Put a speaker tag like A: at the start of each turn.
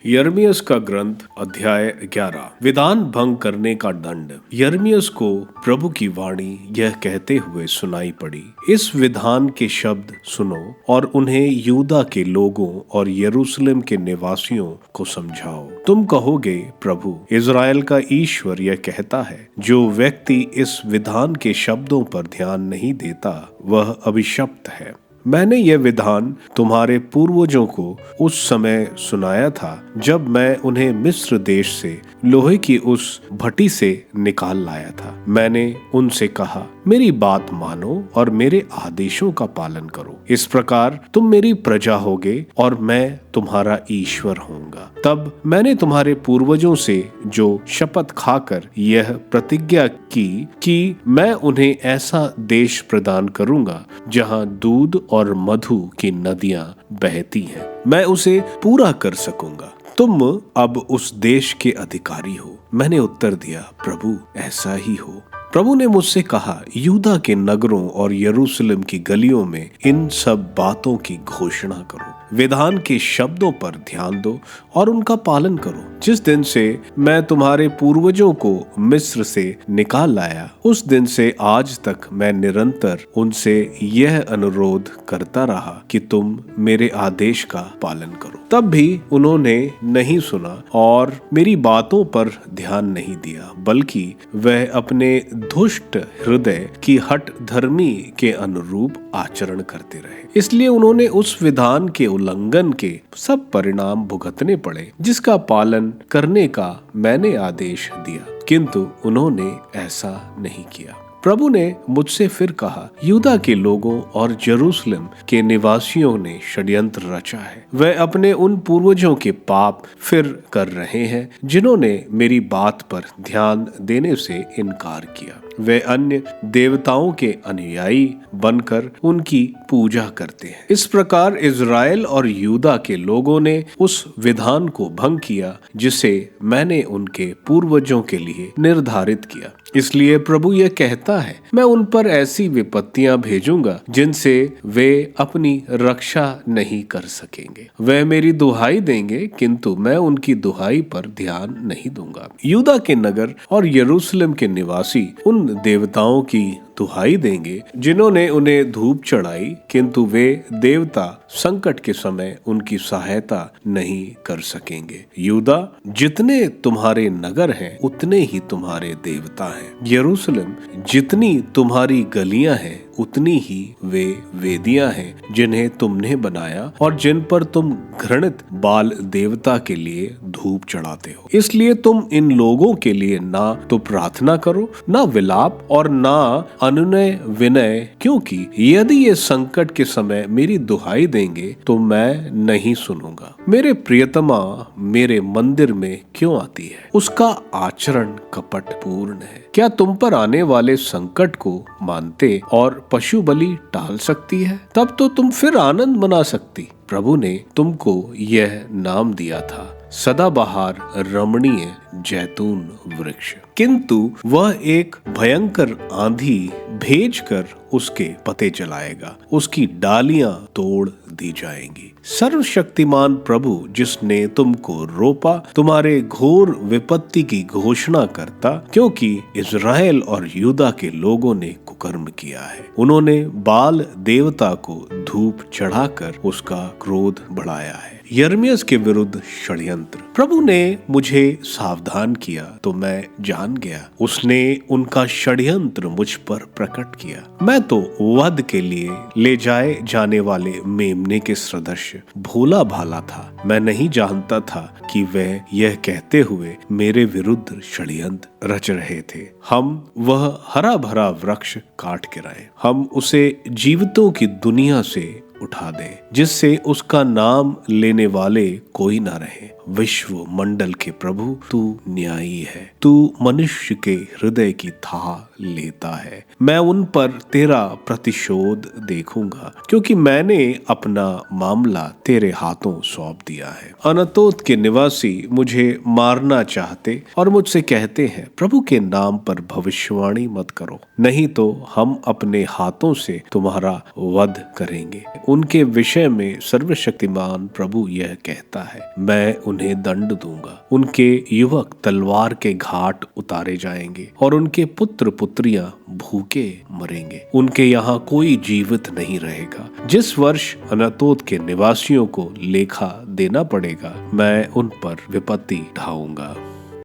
A: यिर्मयाह का ग्रंथ अध्याय 11। विधान भंग करने का दंड। यिर्मयाह को प्रभु की वाणी यह कहते हुए सुनाई पड़ी, इस विधान के शब्द सुनो और उन्हें यूदा के लोगों और यरूशलेम के निवासियों को समझाओ। तुम कहोगे, प्रभु इज़राइल का ईश्वर यह कहता है, जो व्यक्ति इस विधान के शब्दों पर ध्यान नहीं देता वह अभिशप्त है। मैंने यह विधान तुम्हारे पूर्वजों को उस समय सुनाया था जब मैं उन्हें मिस्र देश से लोहे की उस भट्टी से निकाल लाया था। मैंने उनसे कहा, मेरी बात मानो और मेरे आदेशों का पालन करो। इस प्रकार तुम मेरी प्रजा होगे और मैं तुम्हारा ईश्वर होऊंगा। तब मैंने तुम्हारे पूर्वजों से जो शपथ खाकर यह प्रतिज्ञा की कि मैं उन्हें ऐसा देश प्रदान करूंगा जहां दूध और मधु की नदियां बहती हैं, मैं उसे पूरा कर सकूंगा। तुम अब उस देश के अधिकारी हो। मैंने उत्तर दिया, प्रभु ऐसा ही हो। प्रभु ने मुझसे कहा, यूदा के नगरों और यरूशलेम की गलियों में इन सब बातों की घोषणा करो। विधान के शब्दों पर ध्यान दो और उनका पालन करो। जिस दिन से मैं तुम्हारे पूर्वजों को मिस्र से निकाल लाया, उस दिन से आज तक मैं निरंतर उनसे यह अनुरोध करता रहा कि तुम मेरे आदेश का पालन करो। तब भी उन्होंने नहीं सुना और मेरी बातों पर ध्यान नहीं दिया, बल्कि वह अपने दुष्ट हृदय की हठ धर्मी के अनुरूप आचरण करते रहे। इसलिए उन्होंने उस विधान के उल्लंघन के सब परिणाम भुगतने पड़े जिसका पालन करने का मैंने आदेश दिया, किंतु उन्होंने ऐसा नहीं किया। प्रभु ने मुझसे फिर कहा, यूदा के लोगों और यरूशलेम के निवासियों ने षड्यंत्र रचा है। वह अपने उन पूर्वजों के पाप फिर कर रहे हैं जिन्होंने मेरी बात पर ध्यान देने से इनकार किया। वे अन्य देवताओं के अनुयायी बनकर उनकी पूजा करते हैं। इस प्रकार इज़राइल और यूदा के लोगों ने उस विधान को भंग किया जिसे मैंने उनके पूर्वजों के लिए निर्धारित किया। इसलिए प्रभु यह कहता है, मैं उन पर ऐसी विपत्तियां भेजूंगा जिनसे वे अपनी रक्षा नहीं कर सकेंगे। वे मेरी दुहाई देंगे, किंतु मैं उनकी दुहाई पर ध्यान नहीं दूंगा। यूदा के नगर और यरूशलेम के निवासी उन देवताओं की दुहाई देंगे जिन्होंने उन्हें धूप चढ़ाई, किंतु वे देवता संकट के समय उनकी सहायता नहीं कर सकेंगे। यूदा, जितने तुम्हारे नगर हैं उतने ही तुम्हारे देवता हैं। यरूशलेम, जितनी तुम्हारी गलियां हैं उतनी ही वे वेदियां हैं जिन्हें तुमने बनाया और जिन पर तुम घृणित बाल देवता के लिए धूप चढ़ाते हो। इसलिए तुम इन लोगों के लिए ना तो प्रार्थना करो, ना विलाप और ना अनुनय विनय, क्योंकि यदि ये संकट के समय मेरी दुहाई देंगे तो मैं नहीं सुनूंगा। मेरे प्रियतमा मेरे मंदिर में क्यों आती है? उसका आचरण कपट पूर्ण है। क्या तुम पर आने वाले संकट को मानते और पशु बलि टाल सकती है? तब तो तुम फिर आनंद मना सकती। प्रभु ने तुमको यह नाम दिया था, सदाबहार रमणीय जैतून वृक्ष, किंतु वह एक भयंकर आंधी भेजकर उसके पत्ते जलाएगा, उसकी डालियां तोड़ दी जाएंगी। सर्वशक्तिमान प्रभु जिसने तुमको रोपा तुम्हारे घोर विपत्ति की घोषणा करता, क्योंकि इज़राइल और यूदा के लोगों ने कुकर्म किया है। उन्होंने बाल देवता को धूप चढ़ाकर उसका क्रोध बढ़ाया है। यिर्मयाह के विरुद्ध षड्यंत्र। प्रभु ने मुझे सावधान किया तो मैं जान गया। उसने उनका षड्यंत्र मुझ पर प्रकट किया। मैं तो वध के लिए ले जाए जाने वाले मेमने के सदृश भोला भाला था। मैं नहीं जानता था कि वे यह कहते हुए मेरे विरुद्ध षड्यंत्र रच रहे थे। हम वह हरा भरा वृक्ष काट गिराए, हम उसे जीवितों की दुनिया से उठा दे, जिससे उसका नाम लेने वाले कोई ना रहे। विश्व मंडल के प्रभु, तू न्यायी है। तू मनुष्य के हृदय की था लेता है। मैं उन पर तेरा प्रतिशोध देखूंगा, क्योंकि मैंने अपना मामला तेरे हाथों सौंप दिया है। अनातोत के निवासी मुझे मारना चाहते और मुझसे कहते हैं, प्रभु के नाम पर भविष्यवाणी मत करो, नहीं तो हम अपने हाथों से तुम्हारा वध करेंगे। उनके विषय में सर्वशक्तिमान प्रभु यह कहता है, मैं उन्हें दंड दूंगा। उनके युवक तलवार के घाट उतारे जाएंगे और उनके पुत्र पुत्रियां भूखे मरेंगे। उनके यहाँ कोई जीवित नहीं रहेगा। जिस वर्ष अनातोत के निवासियों को लेखा देना पड़ेगा, मैं उन पर विपत्ति ढाऊंगा।